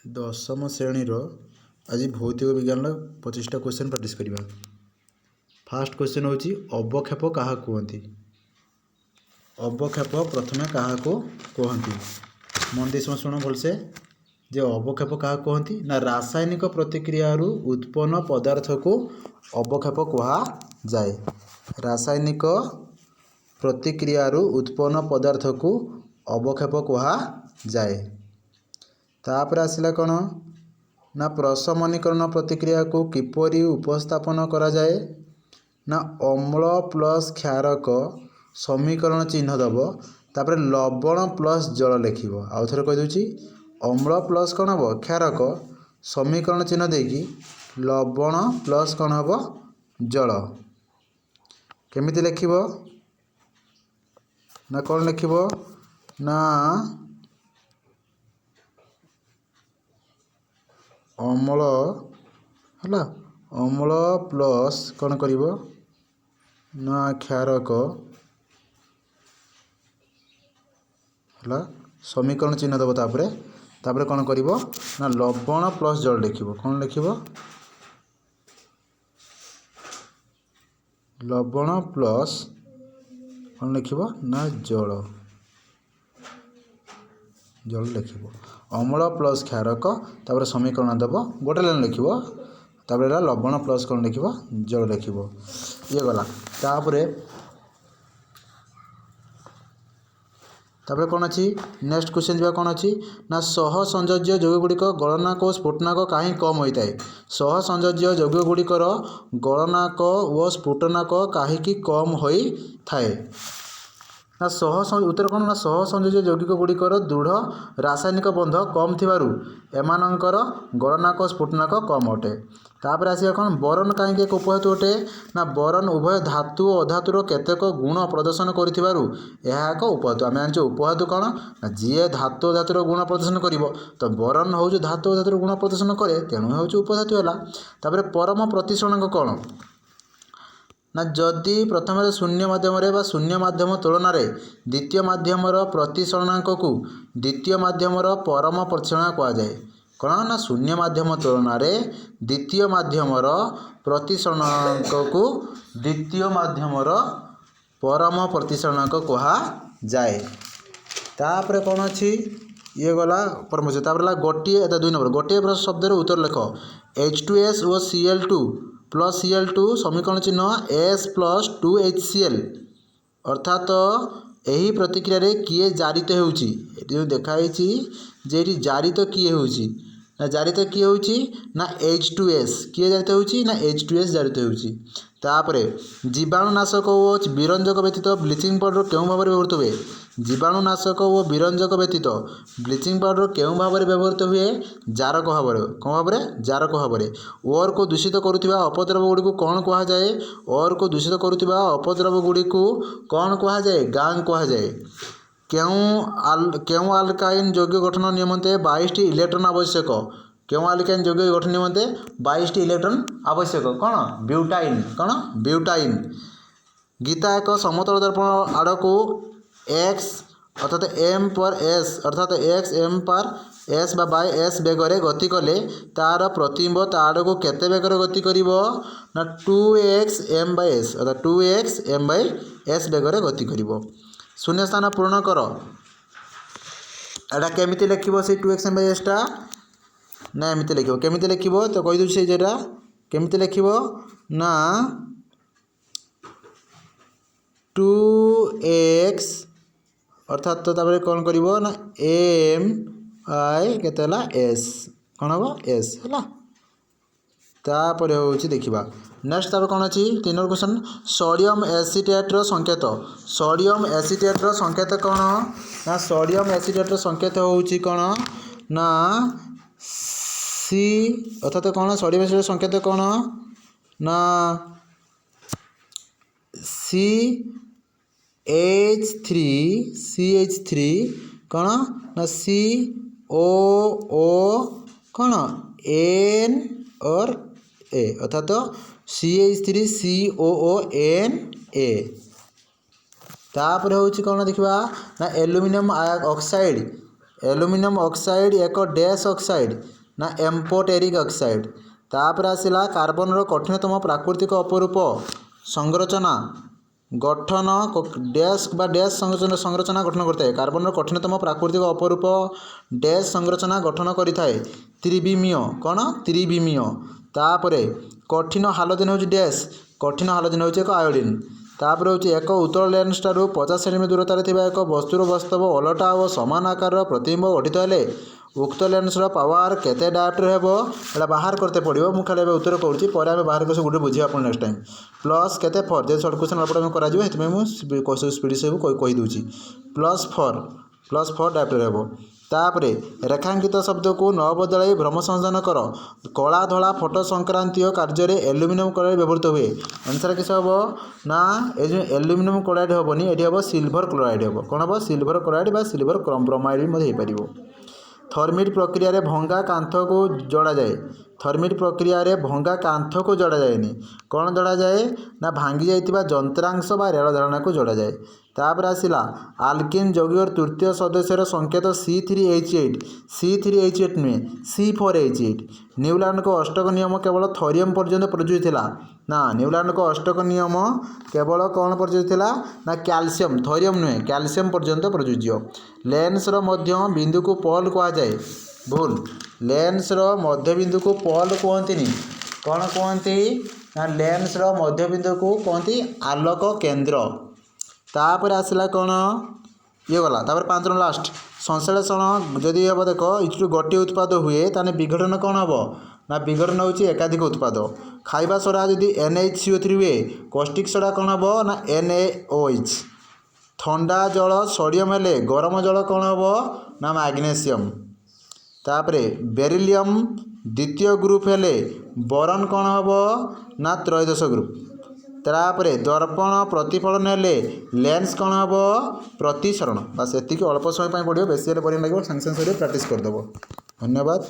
दशम श्रेणी आज भौतिक विज्ञान 25टा क्वेश्चन प्रैक्टिस करवा। फास्ट क्वेश्चन होची अवक्षेप क्या कहती। अवक्षेप प्रथमे क्या कहती मन देश शुण भलसे जे अवक्षेप क्या कहती ना रासायनिक प्रतिक्रिया उत्पन्न पदार्थ को अवक्षेप कह जाए। रासायनिक प्रतिक्रिया उत्पन्न पदार्थ को अवक्षेप कह जाए। तापर आसला कौन ना प्रशमनीकरण प्रतिक्रिया को किपरि उपस्थापन करा जाए ना अम्ल प्लस क्षारक समीकरण चिन्ह दब तापर लवण प्लस जल लिख आउ थे कहीदे अम्ल प्लस कौन हम क्षारक समीकरण चिन्ह देकी लवण प्लस कौन हम जल केमिति लिख ना कौन लिख ना अम्ल है अम्ल प्लस कौन कर ना क्षारक है समीकरण चिन्ह दब तापर कौन कर ना लवण प्लस जल लिख कौन लिख लवण प्लस कौन लिख ना जल जल लिख अम्ल प्लस क्षारक तापर समीकरण दब गोटे लाइन लिख तापर लवण प्लस कौन लिख जल लिख ये गला। तापर कौन अच्छी नेक्स्ट क्वेश्चन जा कौन अच्छी ना सह संयोज्य यौगिक गलनाक और स्फुटनाक कहीं कम होता है। सह संयोज्य यौगिक गलनाक और स्फुटनाक कहीं कम होता है ना उत्तर कौन ना सह संयोज्य यौगिक गुड़िकर दृढ़ रासायनिक बंध कम थिबारु एमानंकर गलनाक स्फुटनाक कम अटे। तापर आसिया कौन बोरन कहीं एक उपधातु अटे ना बोरन उभय धातु और अधातुर केतेक गुण प्रदर्शन करिथिबारु यह एक उपधातु। आम जान उपधातु कौन ना जी धातु धातुर गुण प्रदर्शन करिवो तो बोरन हूँ धातु धातुर गुण प्रदर्शन करे तेणु हूँ उपधातु है। तापर परम प्रतिसरणक कौन ना जदि प्रथम शून्य माध्यम शून्य माध्यम तुलन द्वितीय माध्यम प्रतिसरणांक को द्वितीय माध्यम परम प्रतिसरण कहुए कौन ना शून्य माध्यम तुलन द्वितीय माध्यम प्रतिसरणांक को द्वितीय माध्यम परम प्रतिसरणांक कहुए। तापर कौन अच्छी ये गला परम तापर गोटे 2 नंबर गोटे शब्द उत्तर लिख H2S और Cl2 प्लस Cl2 समीकरण चिन्ह S प्लस 2HCl अर्थात यही प्रतिक्रिया रे किए जारित होउची जो देखाई जे जारित किए होउची ना जारित किए होउची ना H2S किए जारित होउची ना H2S जारित होउची। तापरे जीवाणुनाशक और विरंजक व्यतीत ब्लीचिंग पाउडर क्यों भाव में व्यवहृत हुए। जीवाणुनाशक और विरंजक व्यतीत ब्लीचिंग पाउडर क्यों भाव में व्यवहृत हुए जारक भाव में कौन भाव में जारक भाव में। ओर को दूषित करुवा अपद्रव गुड़ी को कौन कह जाए ओर को दूषित करुवा अपद्रव गुड़ी को कौन कह जाए गांग कह जाए। क्यों आल्काइन यौगिक गठन निमंते 22 इलेक्ट्रॉन आवश्यक क्यों आल्काइन यौगिक गठन निमंते 22 इलेक्ट्रॉन आवश्यक कौन ब्यूटाइन कौन ब्यूटाइन। गीता एक समतल दर्पण आड़ को x अर्थात m पर s अर्थात x m पर s बाय s बेगर गति कले तार प्रतिबिंब ताड़ को केते बेगर गति करिवो ना 2x m by s अर्थात 2x m by s बेगर गति करिवो। शून्य स्थान पूर्ण कर एटा केमिति लिखिबो से 2x m by s टा ना एमिति लिखिबो केमिति लिखिबो तो कहि दउ से जेटा केमिति लिखिबो ना 2x अर्थात तो तापर कौन करिवो ना m आई केतेला s कौन हम s है तापर होची देखिबा। नेक्स्ट तापर कौन अच्छी 3 नंबर क्वेश्चन सोडियम एसीटेट संकेत सोडियम एसीटेट संकेत कौन ना सोडियम एसीटेट संकेत होची कौन ना C अर्थात कौन सोडियम एसीटेट संकेत कौन ना CH3 कौन ना COO कौन N और A अर्थात CH3COONA। तापर होची कौन देखिबा ना एल्युमिनियम ऑक्साइड एल्युमिनियम ऑक्साइड एक डैश ऑक्साइड ना एम्फोटेरिक ऑक्साइड। तापर आसला कार्बन कठिनतम प्राकृतिक अपरूप संरचना गठन डैश बा डैश संरचना गठन करता है। कार्बन कठिनतम प्राकृतिक अपरूप डैश संरचना गठन करता है त्रिविमीय कौन त्रिविमीय। तापर कठिन हालोजेन हूँ डैश कठिन हालोजेन हूँ एक आयोडीन। तापर हूँ एक उत्तल लेंस ठारू 50 सेमी दूरतार थिबा एक वस्तुर वास्तव ओलटा और समान आकार प्रतिबिंब गठित हेले उक्त लेंसर पावर केते डायोप्टर हेबो एटा बाहर करते पड़ो। मु खाली उत्तर करूँ पर आम बाहर कर गोटे बुझे आप नेक्स्ट टाइम +केते 4 जे सर्ट क्वेश्चन अपने कर मुझे स्पीड सब कहीदे +4 डायोप्टर हेबो। तापरे रेखांकित शब्द को न बदल भ्रम संधान कर कला धला फोटो संक्रांतीय कार्य एल्युमिनियम क्लोराइड व्यवहृत हुए। आंसर किस हम ना ये जो एल्युमिनियम क्लोराइड हेनी ये हम सिल्वर क्लोराइड हम कौन हम सिल्वर क्लोराइड सिल्वर ब्रोमाइड हो। थर्मिट प्रक्रिया रे भंगा कांथ को जोड़ा जाए। थर्मिट प्रक्रिया रे भंगा कांथ को जोड़ा जाएनि कौन जोड़ा जाए ना भांगी जाइतिबा जंत्रांश बा रेल धारणा को जोड़ा जाए। तापर आसला आल्किन यौगिक तृतीय सदस्यर संकेत C3H8 C3H8 नुहे C4H8। न्यूलैंड को अष्टक नियम केवल थोरियम पर्यंत प्रযোज्य थिला ना न्यूलैंड को अष्टक नियम केवल कौन प्रযোज्य थिला ना कैल्शियम थोरियम नुहे कैल्शियम पर्यंत प्रযোज्य। लेंस रो मध्य बिंदु को पोल कहा जाए भूल लेंस रो मध्य बिंदु को पोल कहती कौन कहती ना लेंस रो मध्य बिंदु को कहती आलोक केंद्र। तापर आसला कौन ये गला तापर 5 लास्ट संश्लेषण जदि हम देख इचु गोटे उत्पाद हुए ताने विघटन कौन हम ना विघटन हूँ एकाधिक उत्पाद। खाइबा सोडा जदि NaHCO3 हुए कॉस्टिक सोडा कौन हम ना NaOH। ठंडा जल सोडियम हेले गरम जल कौन हम ना मैग्नेशियम। तापरे बेरिलियम द्वितीय ग्रुप हेले बोरन कौन हम ना त्रयोदश ग्रुप। तापरे दर्पण प्रतिफलन हेले लेंस कौन हम प्रतिसरण। बस एतिक अल्प समय पढ़ो बेसी पढ़ लगे सागे सागे प्रैक्टिस करदेव। धन्यवाद।